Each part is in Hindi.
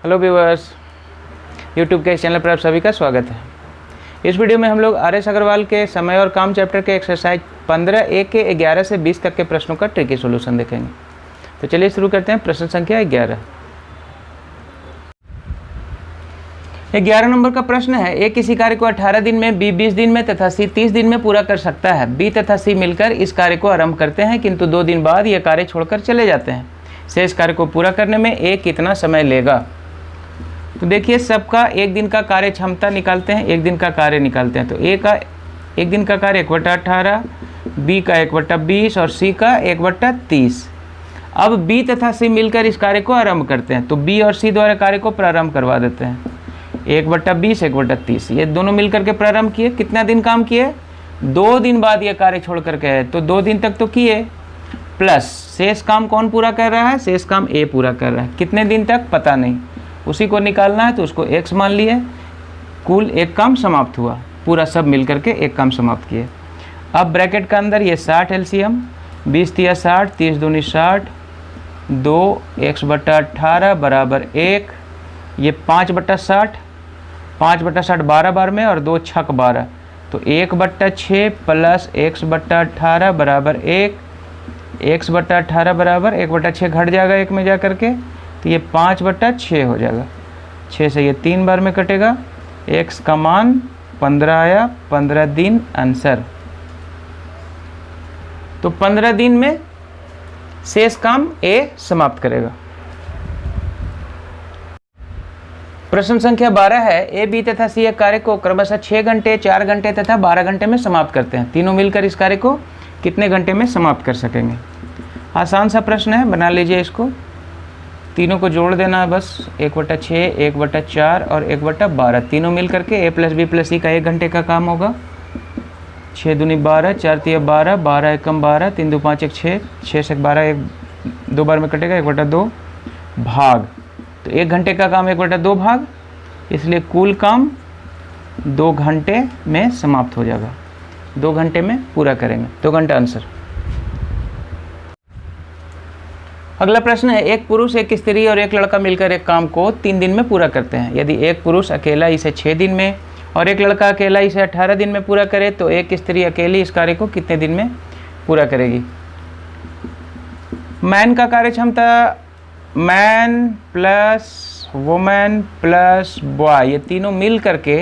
हेलो व्यूअर्स, यूट्यूब के इस चैनल पर आप सभी का स्वागत है। इस वीडियो में हम लोग आर.एस. अग्रवाल के समय और काम चैप्टर के एक्सरसाइज 15A के 11 से 20 तक के प्रश्नों का ट्रिकी सॉल्यूशन देखेंगे। तो चलिए शुरू करते हैं। प्रश्न संख्या 11। 11 नंबर का प्रश्न है, ए किसी कार्य को 18 दिन में, बी 20 दिन में तथा सी 30 दिन में पूरा कर सकता है। बी तथा सी मिलकर इस कार्य को आरंभ करते हैं, किंतु 2 दिन बाद यह कार्य छोड़कर चले जाते हैं। शेष कार्य को पूरा करने में ए कितना समय लेगा? तो देखिए, सबका एक दिन का कार्य क्षमता निकालते हैं, एक दिन का कार्य निकालते हैं। तो ए का एक दिन का कार्य 1/18, बी का 1/20 और सी का 1/30। अब बी तथा सी मिलकर इस कार्य को आरंभ करते हैं, तो बी और सी द्वारा कार्य को प्रारंभ करवा देते हैं। 1/20, 1/30 ये दोनों मिलकर के प्रारंभ किए। कितना दिन काम किए? 2 दिन बाद ये कार्य छोड़ करके आए, तो 2 दिन तक तो किए, प्लस शेष काम कौन पूरा कर रहा है? शेष काम ए पूरा कर रहा है। कितने दिन तक पता नहीं, उसी को निकालना है, तो उसको x मान लिए। कुल एक काम समाप्त हुआ, पूरा सब मिलकर के एक काम समाप्त किए। अब ब्रैकेट का अंदर ये 60 एलसीएम, 20 तिया 60, 30 दूनी 60, 2x/18 बराबर 1, ये 5/60, 5/60 12 बार में और 2 छक 12, तो 1/6 प्लस x/18 बराबर 1, x/18 बराबर 1/6 घट जाएगा 1 में जा करके, तो ये 5/6 हो जाएगा। 6 से ये 3 बार में कटेगा। x का मान 15 आया, 15 दिन आंसर। तो 15 दिन में शेष काम ए समाप्त करेगा। प्रश्न संख्या 12 है, ए बी तथा सी एक कार्य को क्रमशः 6 घंटे, 4 घंटे तथा 12 घंटे में समाप्त करते हैं। तीनों मिलकर इस कार्य को कितने घंटे में समाप्त कर सकेंगे? आसान सा प्रश्न है, बना लीजिए इसको। तीनों को जोड़ देना है बस। 1/6, 1/4 और 1/12 तीनों मिल करके ए प्लस बी प्लस सी का 1 घंटे का काम होगा। 6 दूनी 12, 4 तिया 12, 12 एकम 12, 3 2 5 1 6, 6 से 12 2 बार में कटेगा, 1/2 भाग। तो 1 घंटे का काम 1/2 भाग, इसलिए कुल काम 2 घंटे में समाप्त हो जाएगा। 2 घंटे में पूरा करेंगे, 2 घंटा आंसर। अगला प्रश्न है, एक पुरुष, एक स्त्री और एक लड़का मिलकर एक काम को 3 दिन में पूरा करते हैं। यदि एक पुरुष अकेला इसे 6 दिन में और एक लड़का अकेला इसे 18 दिन में पूरा करे, तो एक स्त्री अकेली इस कार्य को कितने दिन में पूरा करेगी? मैन का कार्य क्षमता, man plus women plus boy, ये तीनों मिल करके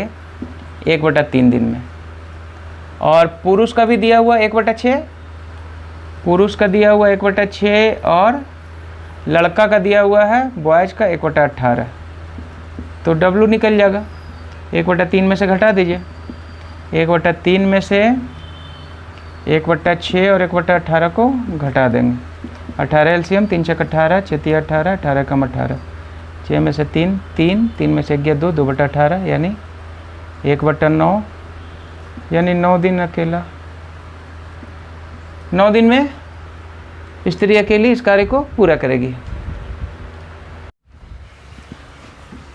1/3 दिन में। और पुरुष का भी दिया हुआ 1/6, पुरुष का दिया हुआ 1/6 और लड़का का दिया हुआ है बॉयज का 1/18, तो डब्लू निकल जाएगा। 1/3 में से घटा दीजिए। 1/3 में से 1/6 और 1/18 को घटा देंगे। 18 एलसीएम, 3 छक 18, 6 तिया 18, 18 कम 18, 6 में से 3, 3 में से 11 2, 2/18 यानी 1/9, यानी 9 दिन अकेला। 9 दिन में स्त्री अकेली इस कार्य को पूरा करेगी।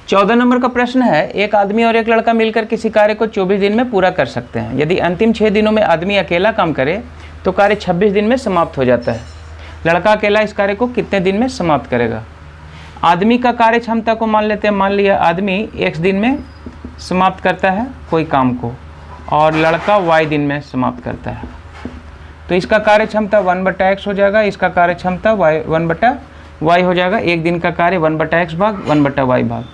14 नंबर का प्रश्न है, एक आदमी और एक लड़का मिलकर किसी कार्य को 24 दिन में पूरा कर सकते हैं। यदि अंतिम 6 दिनों में आदमी अकेला काम करे तो कार्य 26 दिन में समाप्त हो जाता है। लड़का अकेला इस कार्य को कितने दिन में समाप्त करेगा? आदमी का कार्य क्षमता को मान लेते हैं। मान लिया आदमी x दिन में समाप्त करता है कोई काम को और लड़का y दिन में समाप्त करता है, तो इसका कार्य क्षमता 1/x हो जाएगा, इसका कार्य क्षमता 1/y हो जाएगा। एक दिन का कार्य 1/x भाग 1/y भाग,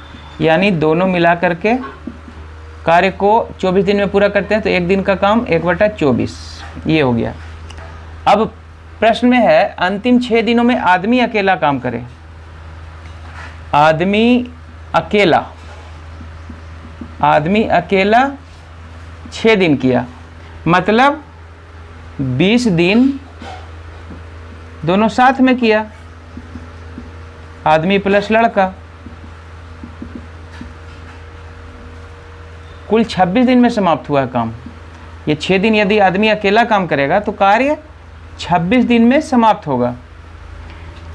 यानी दोनों मिला करके कार्य को 24 दिन में पूरा करते हैं, तो एक दिन का काम 1/24 ये हो गया। अब प्रश्न में है, अंतिम 6 दिनों में आदमी अकेला काम करे। आदमी अकेला 6 दिन किया, मतलब 20 दिन दोनों साथ में किया, आदमी प्लस लड़का, कुल 26 दिन में समाप्त हुआ काम। ये 6 दिन यदि आदमी अकेला काम करेगा तो कार्य 26 दिन में समाप्त होगा।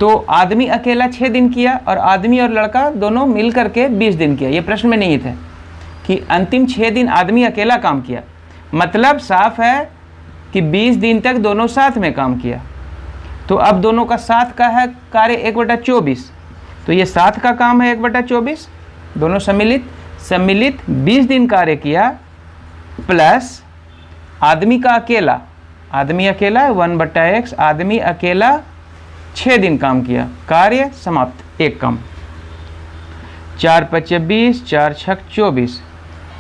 तो आदमी अकेला 6 दिन किया और आदमी और लड़का दोनों मिल करके 20 दिन किया। ये प्रश्न में नहीं था कि अंतिम 6 दिन आदमी अकेला काम किया, मतलब साफ है कि 20 दिन तक दोनों साथ में काम किया। तो अब दोनों का साथ का है कार्य 1/24, तो ये 7 का काम है 1/24, दोनों सम्मिलित 20 दिन कार्य किया, प्लस आदमी अकेला है 1/x, आदमी अकेला 6 दिन काम किया, कार्य समाप्त, एक काम। 4 × 5 = 20, 4 × 6 = 24,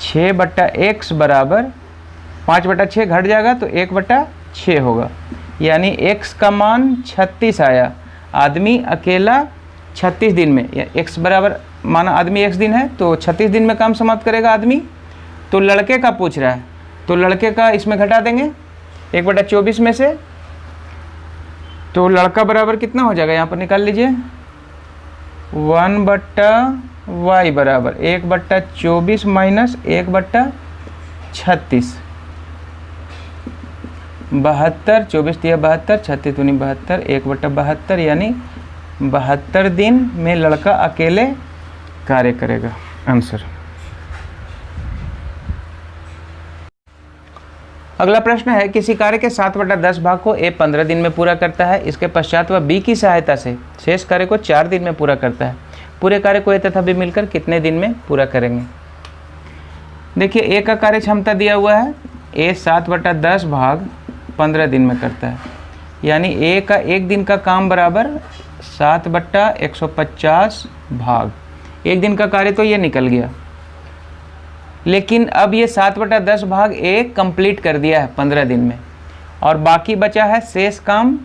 6/x बराबर 5/6 घट जाएगा तो 1/6 होगा, यानी x का मान 36 आया। आदमी अकेला 36 दिन में, या x बराबर माना आदमी x दिन है तो 36 दिन में काम समाप्त करेगा आदमी। तो लड़के का पूछ रहा है, तो लड़के का इसमें घटा देंगे 1/24 में से, तो लड़का बराबर कितना हो जाएगा, यहाँ पर निकाल लीजिए, 1/y बराबर 1/24 माइनस 1/36, 72, 24 × 72, 36 × 72, 1/72, यानी 72 दिन में लड़का अकेले कार्य करेगा। आंसर। अगला प्रश्न है, किसी कार्य के 7/10 भाग को ए 15 दिन में पूरा करता है, इसके पश्चात वह बी की सहायता से शेष कार्य को 4 दिन में पूरा करता है। पूरे कार्य को ए तथा बी मिलकर कितने दिन में पूरा करेंगे। देखिए, ए का कार्य क्षमता दिया हुआ है, ए 7/10 भाग 15 दिन में करता है, यानी ए का एक दिन का काम बराबर 7/150 भाग, एक दिन का कार्य तो ये निकल गया। लेकिन अब ये 7/10 भाग ए कंप्लीट कर दिया है 15 दिन में, और बाकी बचा है शेष काम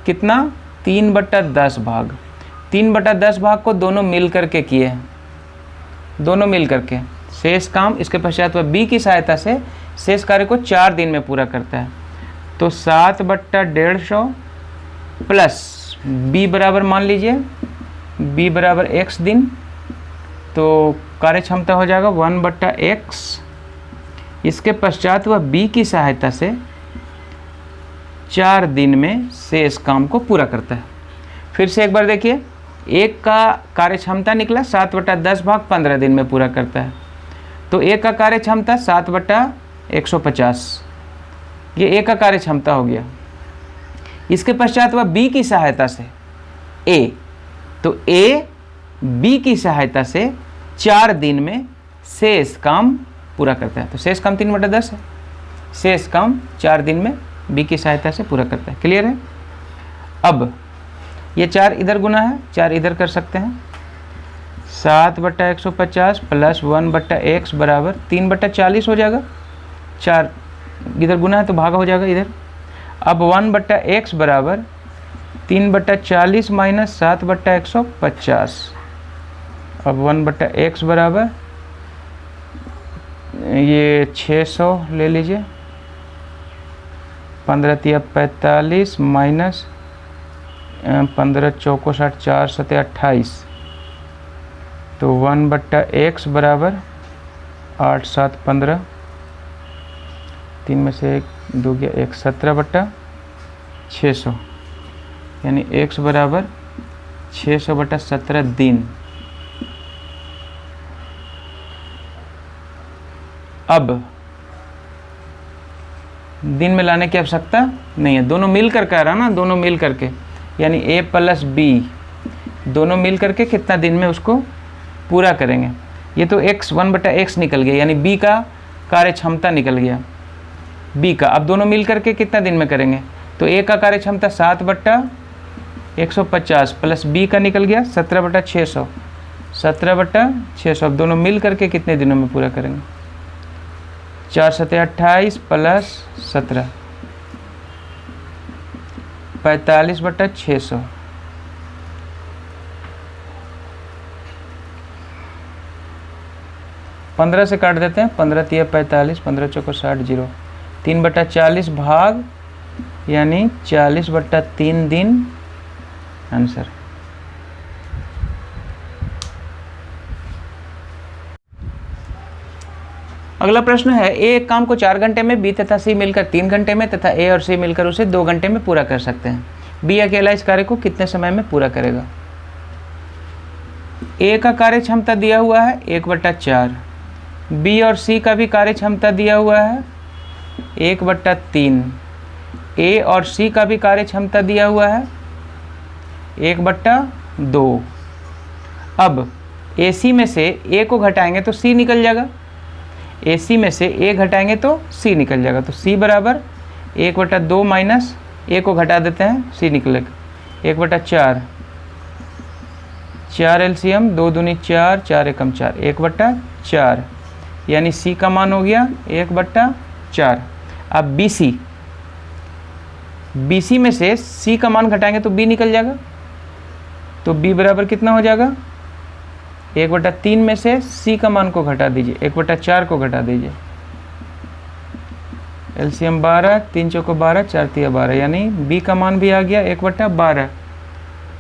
कितना, 3/10 भाग। 3/10 भाग को दोनों मिल करके किए हैं, दोनों मिल करके शेष काम, इसके पश्चात वह बी की सहायता से शेष कार्य को 4 दिन में पूरा करता है। तो 7/150 प्लस बी बराबर मान लीजिए, बी बराबर x दिन, तो कार्य क्षमता हो जाएगा 1/x। इसके पश्चात वह बी की सहायता से 4 दिन में शेष काम को पूरा करता है। फिर से एक बार देखिए, एक का कार्य क्षमता निकला 7/10 भाग 15 दिन में पूरा करता है, तो एक का कार्य क्षमता 7/150, ये ए का कार्य क्षमता हो गया। इसके पश्चात वह बी की सहायता से ए, तो ए बी की सहायता से 4 दिन में शेष काम पूरा करता है। तो शेष काम 3/10 है, शेष काम 4 दिन में बी की सहायता से पूरा करता है। क्लियर है। अब ये 4 इधर गुना है, 4 इधर कर सकते हैं, 7/150 प्लस 1/x बराबर 3/40 हो जाएगा। 4 इधर गुना है तो भागा हो जाएगा इधर। अब 1/x बराबर 3/40 माइनस 7/150। अब 1/x बराबर ये 600 ले लीजिए, 15 × 45 माइनस 15 × 4 = 60, 4 × 7 = 28। तो 1/x बराबर 8 × 7 = 15, 3 में से 1 2 गया 1, 17/600, यानी x बराबर 600/17 दिन। अब दिन में लाने की आवश्यकता नहीं है, दोनों मिल कर कह रहा ना, दोनों मिल करके, यानी a प्लस b दोनों मिल करके कितना दिन में उसको पूरा करेंगे। ये तो x 1/x निकल गया, यानी b का कार्य क्षमता निकल गया, b का। अब दोनों मिल करके कितना दिन में करेंगे, तो a का कार्य क्षमता 7/150 प्लस b का निकल गया 17/600, 17/600। अब दोनों मिल करके कितने दिनों में पूरा करेंगे, 4 × 7 = 28 प्लस 17, 45/600। पंद्रह से काट देते हैं, 15 × 3 = 45, 15 × 4 = 60, 0, 3/40 भाग, यानी 40/3 दिन। आंसर। अगला प्रश्न है, ए एक काम को 4 घंटे में, बी तथा सी मिलकर 3 घंटे में तथा ए और सी मिलकर उसे 2 घंटे में पूरा कर सकते हैं। बी अकेला इस कार्य को कितने समय में पूरा करेगा। ए का कार्य क्षमता दिया हुआ है 1/4, बी और सी का भी कार्य क्षमता दिया हुआ है 1/3, ए और सी का भी कार्य क्षमता दिया हुआ है 1/2। अब AC में से A को घटाएंगे तो C निकल जाएगा, AC में से A घटाएंगे तो C निकल जाएगा। तो C बराबर 1/2 माइनस A को घटा देते हैं, C निकलेगा 1/4, 4 LCM 2 दूनी 4, 4 एकम 4, 1/4, यानी C का मान हो गया 1/4। अब BC में से C का मान घटाएंगे तो B निकल जाएगा। तो B बराबर कितना हो जाएगा, 1/3 में से C का मान को घटा दीजिए, 1/4 को घटा दीजिए, LCM 12, 3 चौको 12, 4 तिया 12, यानी B का मान भी आ गया 1/12।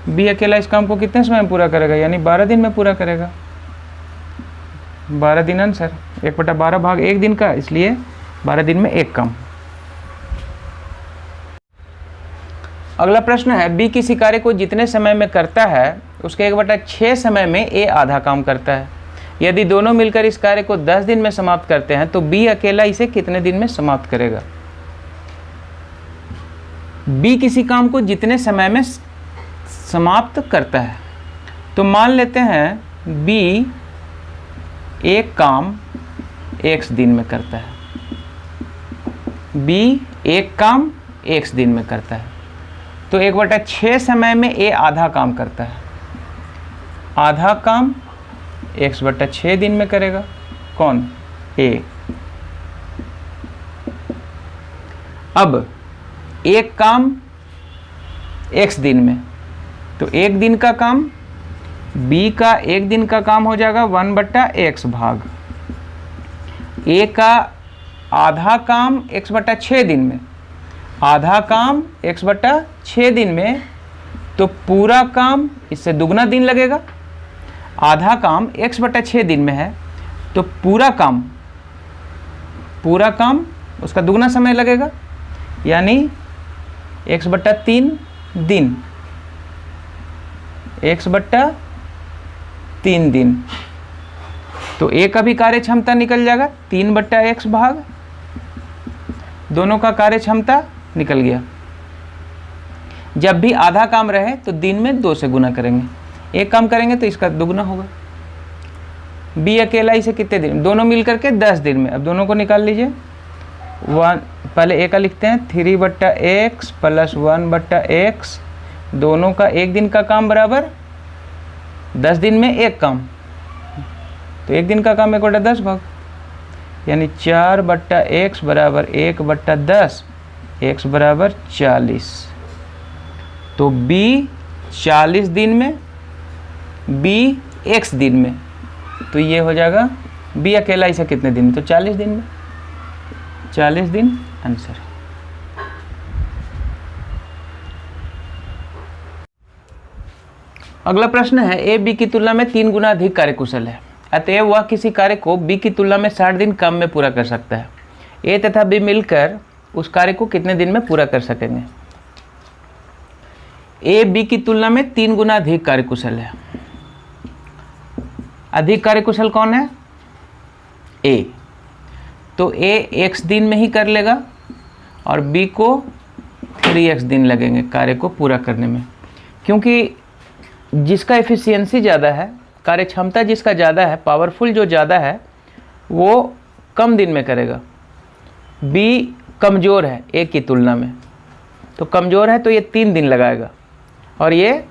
B अकेला इस काम को कितने समय में पूरा करेगा, यानी 12 दिन में पूरा करेगा। 12 दिन आंसर, 1/12 भाग 1 दिन का, इसलिए 12 दिन में 1 काम। अगला प्रश्न है, B किसी कार्य को जितने समय में करता है उसके 1/6 समय में A आधा काम करता है। यदि दोनों मिलकर इस कार्य को 10 दिन में समाप्त करते हैं तो B अकेला इसे कितने दिन में समाप्त करेगा। B किसी काम को जितने समय में समाप्त करता है, तो मान लेते हैं B एक काम X दिन में करता है। B एक काम X दिन में करता है, तो 1/6 समय में A आधा काम करता है। आधा काम X/6 दिन में करेगा, कौन, A। अब एक काम X दिन में, तो एक दिन का काम B का एक दिन का काम हो जाएगा 1/x भाग A का आधा काम X/6 दिन में, आधा काम X/6 दिन में, तो पूरा काम इससे दुगना दिन लगेगा। आधा काम X/6 दिन में है तो पूरा काम उसका दुगना समय लगेगा, यानी X/3 दिन, X/3 दिन। तो A का भी कार्य क्षमता निकल जाएगा 3/x भाग, दोनों का कार्य क्षमता निकल गया। जब भी आधा काम रहे तो दिन में 2 से गुना करेंगे, एक काम करेंगे तो इसका दुगना होगा। B अकेला इसे कितने दिन, दोनों मिलकर के 10 दिन में। अब दोनों को निकाल लीजिए, पहले A का लिखते हैं 3/x + 1/x, दोनों का एक दिन का काम बराबर 10 दिन में एक काम, तो एक दिन का काम 1/10 भाग, यानी 4/x बराबर 1/10, x बराबर 40। तो B 40 दिन में, B x दिन में, तो ये हो जाएगा B अकेला इसे कितने दिन में, तो 40 दिन में, 40 दिन आंसर। अगला प्रश्न है, A B की तुलना में 3 गुना अधिक कार्यकुशल है, अतएव वह किसी कार्य को B की तुलना में 60 दिन कम में पूरा कर सकता है। A तथा B मिलकर उस कार्य को कितने दिन में पूरा कर सकेंगे। A B की तुलना में 3 गुना अधिक कार्यकुशल है। अधिक कार्यकुशल कौन है, A। तो A x दिन में ही कर लेगा और B को 3x दिन लगेंगे कार्य को पूरा करने में, क्योंकि जिसका एफिशिएंसी ज़्यादा है, कार्य क्षमता जिसका ज़्यादा है, पावरफुल जो ज़्यादा है, वो कम दिन में करेगा। B कमज़ोर है A की तुलना में, तो कमज़ोर है तो ये 3 दिन लगाएगा और ये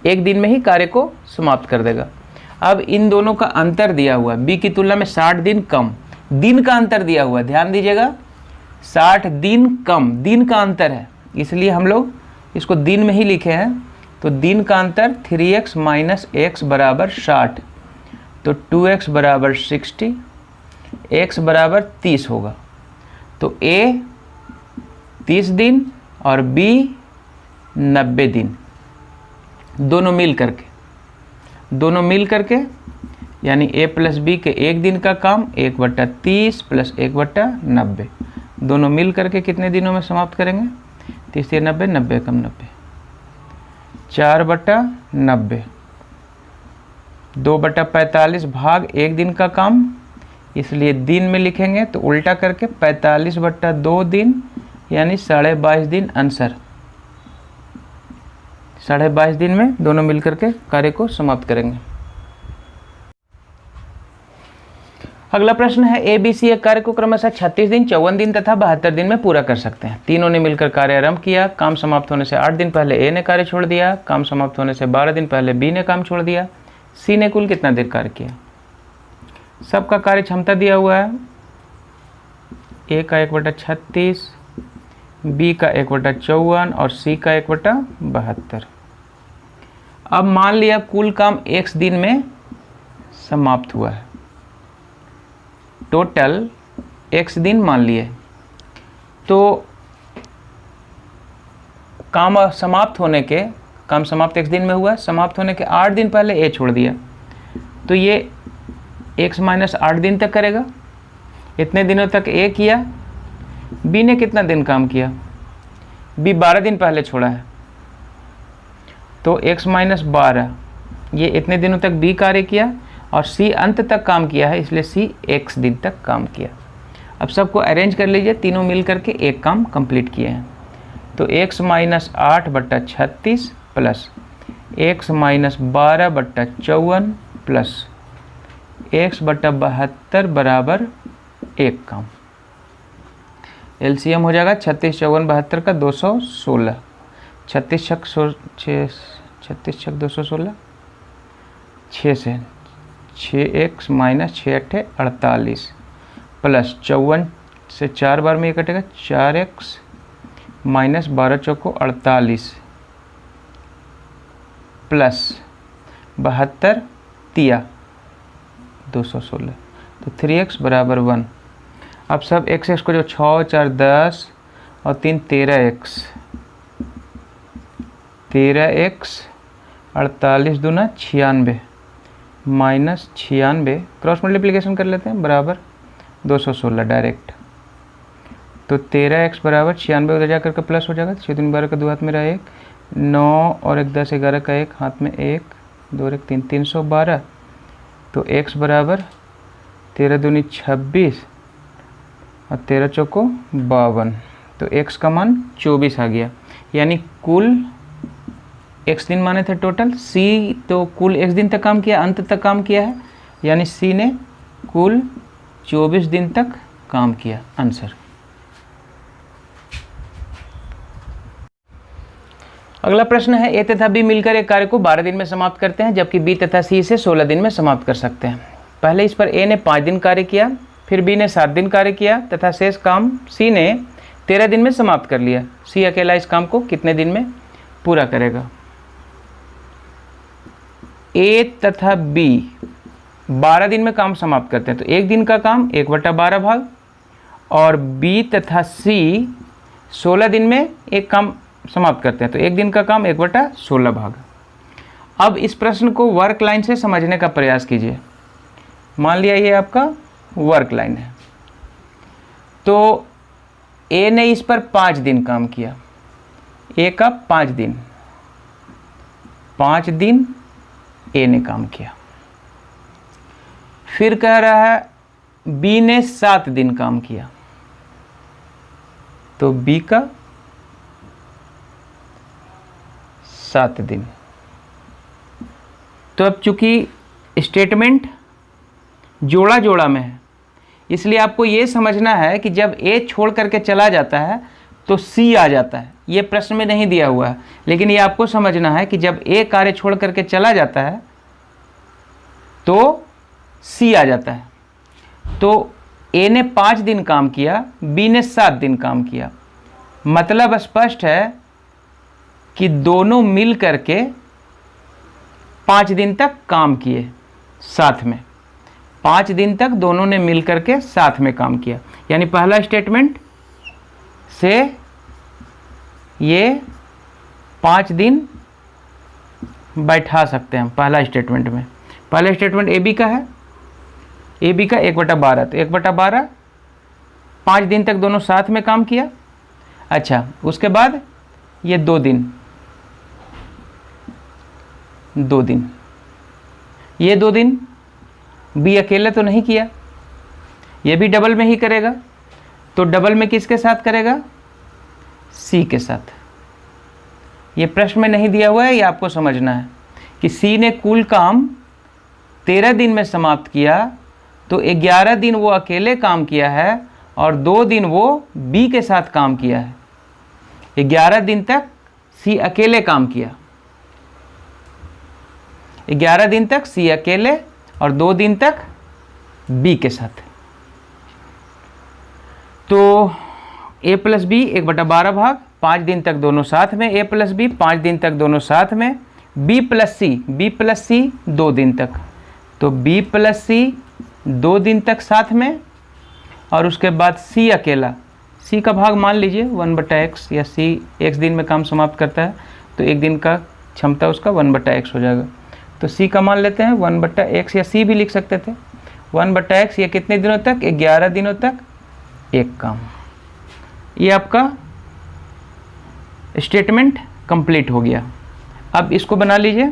1 दिन में ही कार्य को समाप्त कर देगा। अब इन दोनों का अंतर दिया हुआ है, B की तुलना में 60 दिन कम, दिन का अंतर दिया हुआ है, ध्यान दीजिएगा, 60 दिन कम, दिन का अंतर है, इसलिए हम लोग इसको दिन में ही लिखे हैं। तो दिन का अंतर 3x - x बराबर 60, तो 2x बराबर 60, x बराबर 30 होगा। तो A 30 दिन और B 90 दिन, दोनों मिल करके यानी A + B के एक दिन का काम 1/30 + 1/90, दोनों मिल करके कितने दिनों में समाप्त करेंगे, 30 × 90, 90 × 90, 4/90, 2/45 भाग 1 दिन का काम, इसलिए दिन में लिखेंगे तो उल्टा करके 45/2 दिन, यानी 22.5 दिन आंसर, 22.5 दिन में दोनों मिलकर के कार्य को समाप्त करेंगे। अगला प्रश्न है ए बी सी एक कार्य को क्रमशः 36 दिन, 54 दिन तथा 72 दिन में पूरा कर सकते हैं। तीनों ने मिलकर कार्य आरंभ किया। काम समाप्त होने से 8 दिन पहले ए ने कार्य छोड़ दिया। काम समाप्त होने से 12 दिन पहले बी ने काम छोड़ दिया। सी ने कुल कितना देर कार्य किया? सबका कार्य क्षमता दिया हुआ है। ए का 1/36, बी का 1/54 और सी का 1/72। अब मान लिया कुल काम x दिन में समाप्त हुआ है। टोटल x दिन मान लिए, तो काम समाप्त x दिन में हुआ, समाप्त होने के 8 दिन पहले a छोड़ दिया, तो ये x - 8 दिन तक करेगा। इतने दिनों तक a किया। b ने कितना दिन काम किया? b 12 दिन पहले छोड़ा है, तो x - 12, ये इतने दिनों तक b कार्य किया और c अंत तक काम किया है, इसलिए c x दिन तक काम किया। अब सबको अरेंज कर लीजिए, तीनों मिल करके एक काम कंप्लीट किए हैं। तो x - 8/36 plus x - 12/54 plus x/72 बराबर एक काम। एलसीएम हो जाएगा 36, 54, 72 का 216। 36 छक 216, 6 से 6x - 6 × 8 = 48 प्लस 54 से 4 बार में ये कटेगा 4x - 12 चौको 48 प्लस 72 तिया 216, तो 3x बराबर 1। अब सब x को जो 6, 4, 10 और 3 13x 48 दूना 96 माइनस 96, क्रॉस मल्टीप्लिकेशन कर लेते हैं, बराबर 216 डायरेक्ट। तो 13x बराबर 96 उधर जा करके प्लस हो जाएगा। 6 दूनी 12 का 2 हाथ में रहा 1, 9 और 1 10 11 का 1 हाथ में 1, 2 1 3 312। तो x बराबर 13 दूनी 26 और 13 चौको 52, तो x का मान 24 आ गया। यानी कुल x दिन माने थे टोटल, c तो कुल x दिन तक काम किया, अंत तक काम किया है, यानी c ने कुल 24 दिन तक काम किया। आंसर। अगला प्रश्न है ए तथा बी मिलकर एक कार्य को 12 दिन में समाप्त करते हैं, जबकि बी तथा सी इसे 16 दिन में समाप्त कर सकते हैं। पहले इस पर ए ने 5 दिन कार्य किया, फिर बी ने 7 दिन कार्य किया तथा शेष काम सी ने 13 दिन में समाप्त कर लिया। सी अकेला इस काम को कितने दिन में पूरा करेगा? ए तथा बी 12 दिन में काम समाप्त करते हैं, तो एक दिन का काम 1/12 भाग, और बी तथा सी 16 दिन में एक काम समाप्त करते हैं, तो एक दिन का काम 1/16 भाग। अब इस प्रश्न को वर्क लाइन से समझने का प्रयास कीजिए। मान लिया ये आपका वर्क लाइन है, तो ए ने इस पर 5 दिन काम किया, ए का 5 दिन ए ने काम किया। फिर कह रहा है बी ने 7 दिन काम किया, तो बी का 7 दिन। तो अब चूंकि स्टेटमेंट जोड़ा जोड़ा में है, इसलिए आपको ये समझना है कि जब ए छोड़ करके चला जाता है तो सी आ जाता है। ये प्रश्न में नहीं दिया हुआ है, लेकिन ये आपको समझना है कि जब ए कार्य छोड़ करके चला जाता है तो सी आ जाता है। तो ए ने 5 दिन काम किया, बी ने 7 दिन काम किया, मतलब स्पष्ट है कि दोनों मिल करके 5 दिन तक काम किए साथ में। 5 दिन तक दोनों ने मिल करके साथ में काम किया, यानी पहला स्टेटमेंट से ये 5 दिन बैठा सकते हैं। पहला स्टेटमेंट में, पहला स्टेटमेंट ए बी का है, ए बी का 1/12, तो 1/12 5 दिन तक दोनों साथ में काम किया। अच्छा, उसके बाद ये 2 दिन, ये 2 दिन बी अकेले तो नहीं किया, ये भी डबल में ही करेगा, तो डबल में किसके साथ करेगा? सी के साथ। ये प्रश्न में नहीं दिया हुआ है, ये आपको समझना है कि सी ने कुल काम 13 दिन में समाप्त किया, तो 11 दिन वो अकेले काम किया है और 2 दिन वो बी के साथ काम किया है। 11 दिन तक सी अकेले काम किया, 11 दिन तक सी अकेले और 2 दिन तक बी के साथ। तो a प्लस बी 1/12 भाग, 5 दिन तक दोनों साथ में, a प्लस बी 5 दिन तक दोनों साथ में, b प्लस सी 2 दिन तक, तो b प्लस सी 2 दिन तक साथ में, और उसके बाद c अकेला, c का भाग मान लीजिए 1/x, या c x दिन में काम समाप्त करता है तो 1 दिन का क्षमता उसका 1/x हो जाएगा। तो c का मान लेते हैं 1/x, या c भी लिख सकते थे 1/x। ये कितने दिनों तक? 11 दिनों तक एक काम। ये आपका स्टेटमेंट कंप्लीट हो गया। अब इसको बना लीजिए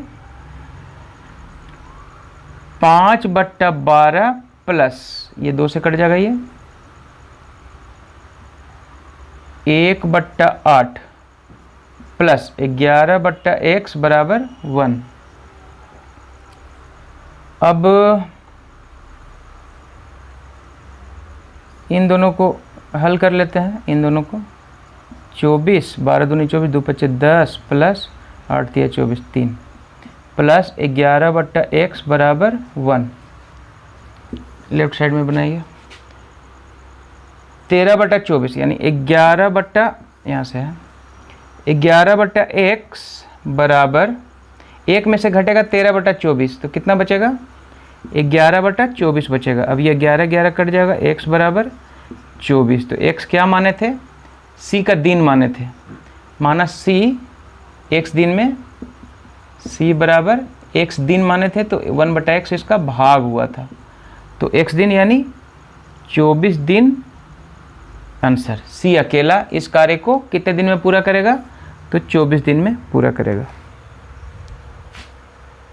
5/12 प्लस, ये 2 से कट जाएगा, ये 1/8 प्लस 11/x बराबर 1। अब इन दोनों को हल कर लेते हैं, इन दोनों को 24, 12 दूनी 24, 2 5 10 प्लस 8 3 24 3 प्लस 11/x बराबर 1। लेफ्ट साइड में बनाइए 13/24 यानी 11 यहाँ से है 11/x बराबर 1 में से घटेगा 13/24, तो कितना बचेगा? 11/24 बचेगा। अब ये 11 कट जाएगा, x बराबर 24। तो x क्या माने थे? c का दिन माने थे, माना c x दिन में, c बराबर x दिन माने थे, तो 1/x इसका भाग हुआ था, तो x दिन यानी 24 दिन आंसर। c अकेला इस कार्य को कितने दिन में पूरा करेगा? तो 24 दिन में पूरा करेगा।